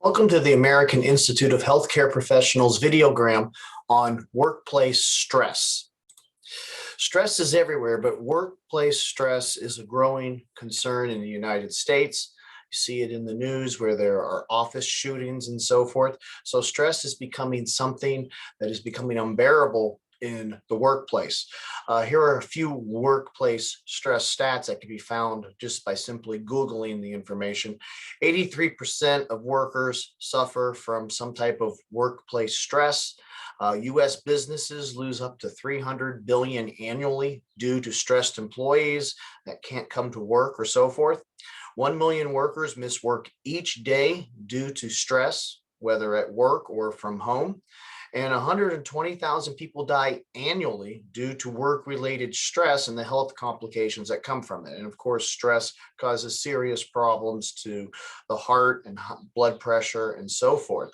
Welcome to the American Institute of Healthcare Professionals Videogram on workplace stress. Stress is everywhere, but workplace stress is a growing concern in the United States. You see it in the news where there are office shootings and so forth. So stress is becoming something that is becoming unbearable in the workplace. Here are a few workplace stress stats that can be found just by simply Googling the information. 83% of workers suffer from some type of workplace stress. U.S. businesses lose up to $300 billion annually due to stressed employees that can't come to work or so forth. 1 million workers miss work each day due to stress, whether at work or from home. And 120,000 people die annually due to work-related stress and the health complications that come from it. And of course, stress causes serious problems to the heart and blood pressure and so forth.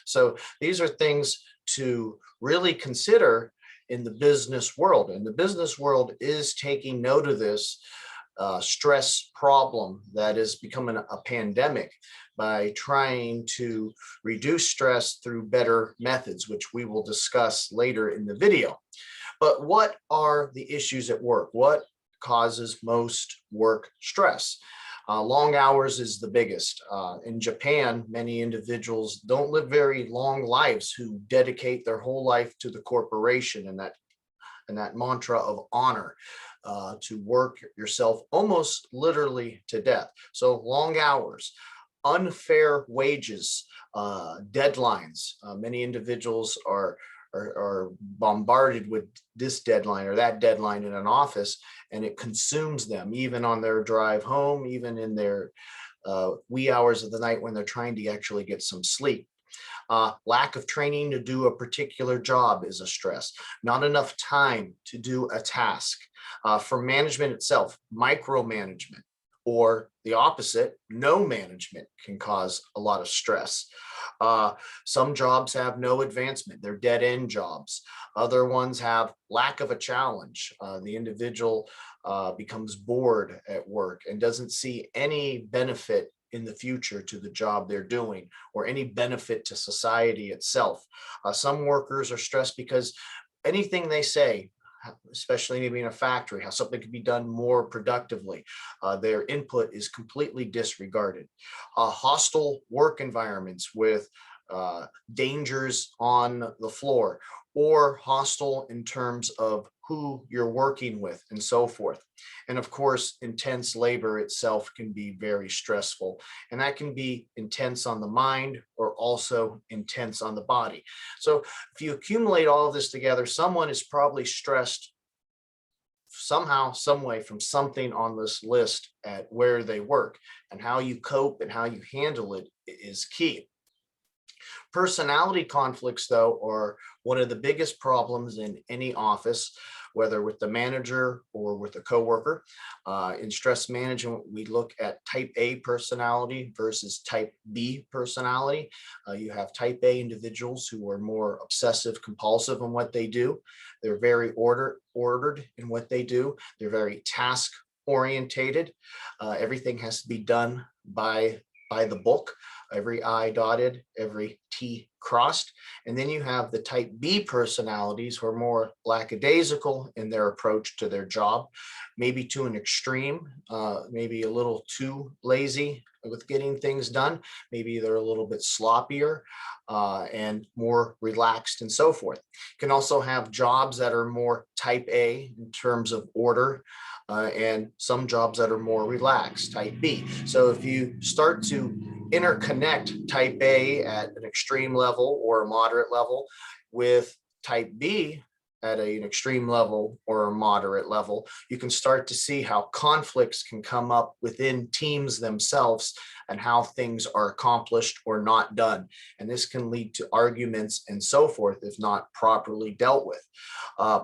So these are things to really consider in the business world. And the business world is taking note of this stress problem that is becoming a pandemic by trying to reduce stress through better methods, which we will discuss later in the video. But what are the issues at work? What causes most work stress? Long hours is the biggest. In Japan, many individuals don't live very long lives who dedicate their whole life to the corporation and that mantra of honor, to work yourself almost literally to death. So long hours, unfair wages, deadlines. Many individuals are bombarded with this deadline or that deadline in an office, and it consumes them even on their drive home, even in their wee hours of the night when they're trying to actually get some sleep. Lack of training to do a particular job is a stress. Not enough time to do a task. For management itself, micromanagement, or the opposite, no management can cause a lot of stress. Some jobs have no advancement. They're dead-end jobs. Other ones have lack of a challenge. The individual becomes bored at work and doesn't see any benefit in the future to the job they're doing or any benefit to society itself. Some workers are stressed because anything they say, especially maybe in a factory, how something can be done more productively, their input is completely disregarded. Hostile work environments with dangers on the floor, or hostile in terms of who you're working with and so forth. And of course, intense labor itself can be very stressful, and that can be intense on the mind or also intense on the body. So if you accumulate all of this together, someone is probably stressed somehow, some way, from something on this list at where they work, and how you cope and how you handle it is key. Personality conflicts, though, are one of the biggest problems in any office, whether with the manager or with a coworker. In stress management, we look at type A personality versus type B personality. You have type A individuals who are more obsessive compulsive in what they do. They're very ordered in what they do. They're very task orientated. Everything has to be done by the book, every I dotted, every T crossed. And then you have the type B personalities who are more lackadaisical in their approach to their job, maybe to an extreme, maybe a little too lazy with getting things done. Maybe they're a little bit sloppier and more relaxed and so forth. You can also have jobs that are more type A in terms of order, and some jobs that are more relaxed, type B. So if you start to interconnect type A at an extreme level or a moderate level with type B at an extreme level or a moderate level, you can start to see how conflicts can come up within teams themselves and how things are accomplished or not done. And this can lead to arguments and so forth if not properly dealt with.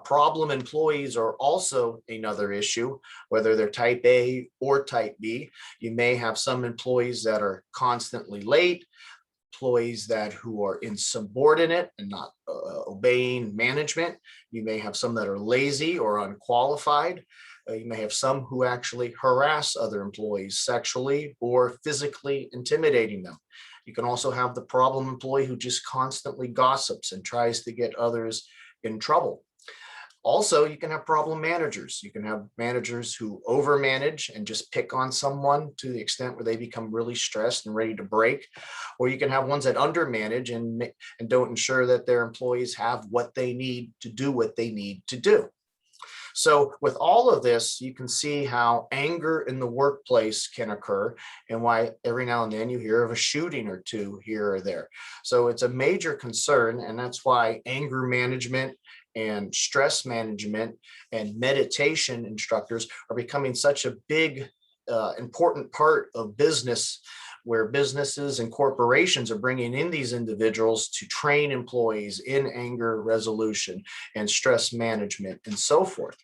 Problem employees are also another issue, whether they're type A or type B. You may have some employees that are constantly late, employees who are insubordinate and not obeying management. You may have some that are lazy or unqualified. You may have some who actually harass other employees sexually or physically intimidating them. You can also have the problem employee who just constantly gossips and tries to get others in trouble. Also, you can have problem managers. You can have managers who overmanage and just pick on someone to the extent where they become really stressed and ready to break. Or you can have ones that undermanage and don't ensure that their employees have what they need to do what they need to do. So with all of this, you can see how anger in the workplace can occur and why every now and then you hear of a shooting or two here or there. So it's a major concern, and that's why anger management and stress management and meditation instructors are becoming such a big, important part of business, where businesses and corporations are bringing in these individuals to train employees in anger resolution and stress management and so forth.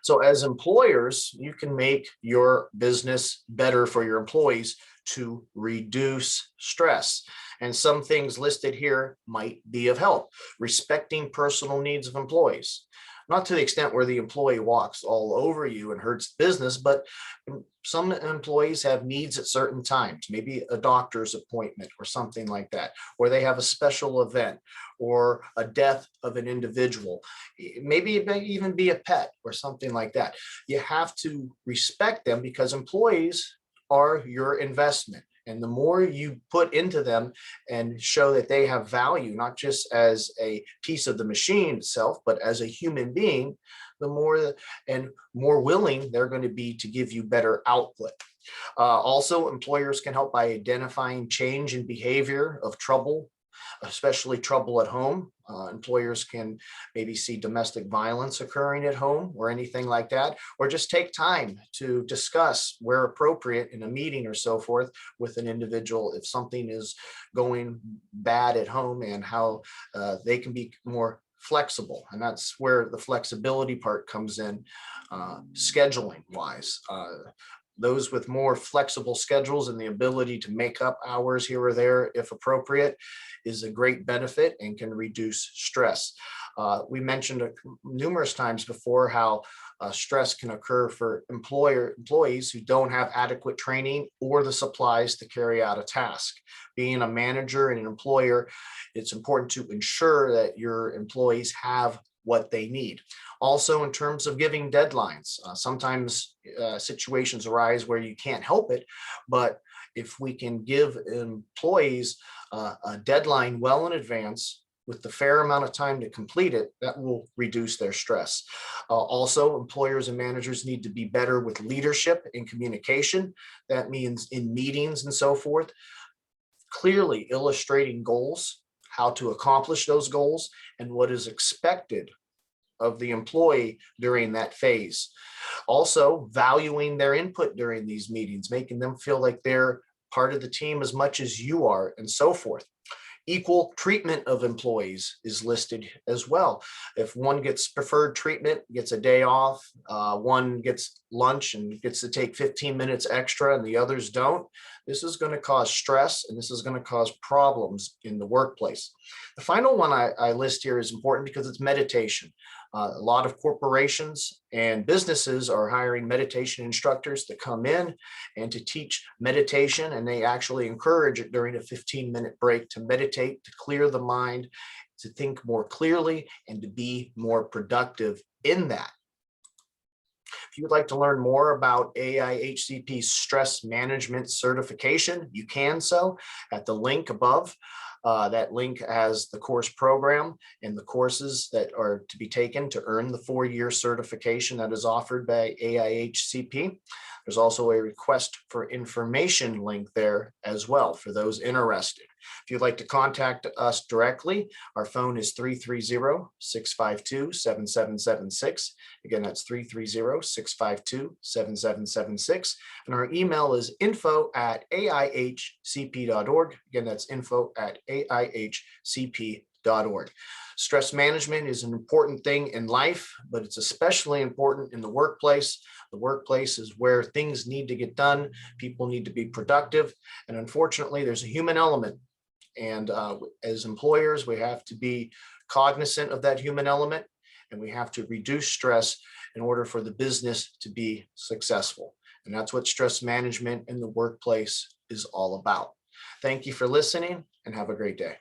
So as employers, you can make your business better for your employees to reduce stress. And some things listed here might be of help. Respecting personal needs of employees. Not to the extent where the employee walks all over you and hurts business, but some employees have needs at certain times, maybe a doctor's appointment or something like that, or they have a special event or a death of an individual. Maybe it may even be a pet or something like that. You have to respect them because employees are your investment. And the more you put into them and show that they have value, not just as a piece of the machine itself, but as a human being, the more and more willing they're going to be to give you better output. Also, employers can help by identifying change in behavior of trouble, especially trouble at home. Employers can maybe see domestic violence occurring at home or anything like that, or just take time to discuss where appropriate in a meeting or so forth with an individual if something is going bad at home and how they can be more flexible. And that's where the flexibility part comes in, scheduling wise. Those with more flexible schedules and the ability to make up hours here or there if appropriate is a great benefit and can reduce stress. We mentioned numerous times before how stress can occur for employees who don't have adequate training or the supplies to carry out a task. Being a manager and an employer, it's important to ensure that your employees have what they need. Also, in terms of giving deadlines, sometimes situations arise where you can't help it, but if we can give employees a deadline well in advance with the fair amount of time to complete it, that will reduce their stress. Also, employers and managers need to be better with leadership and communication. That means in meetings and so forth, clearly illustrating goals, how to accomplish those goals, and what is expected of the employee during that phase. Also, valuing their input during these meetings, making them feel like they're part of the team as much as you are, and so forth. Equal treatment of employees is listed as well. If one gets preferred treatment, gets a day off, one gets lunch and gets to take 15 minutes extra and the others don't, this is going to cause stress and this is going to cause problems in the workplace. The final one I list here is important because it's meditation. A lot of corporations and businesses are hiring meditation instructors to come in and to teach meditation, and they actually encourage it during a 15-minute break to meditate, to clear the mind, to think more clearly, and to be more productive in that. If you would like to learn more about AIHCP's stress management certification, you can so at the link above. That link has the course program and the courses that are to be taken to earn the 4-year certification that is offered by AIHCP. There's also a request for information link there as well for those interested. If you'd like to contact us directly, our phone is 330-652-7776. Again, that's 330-652-7776. And our email is info@aihcp.org. Again, that's info@aihcp.org. Stress management is an important thing in life, but it's especially important in the workplace. The workplace is where things need to get done. People need to be productive. And unfortunately, there's a human element. And as employers, we have to be cognizant of that human element, and we have to reduce stress in order for the business to be successful. And that's what stress management in the workplace is all about. Thank you for listening and have a great day.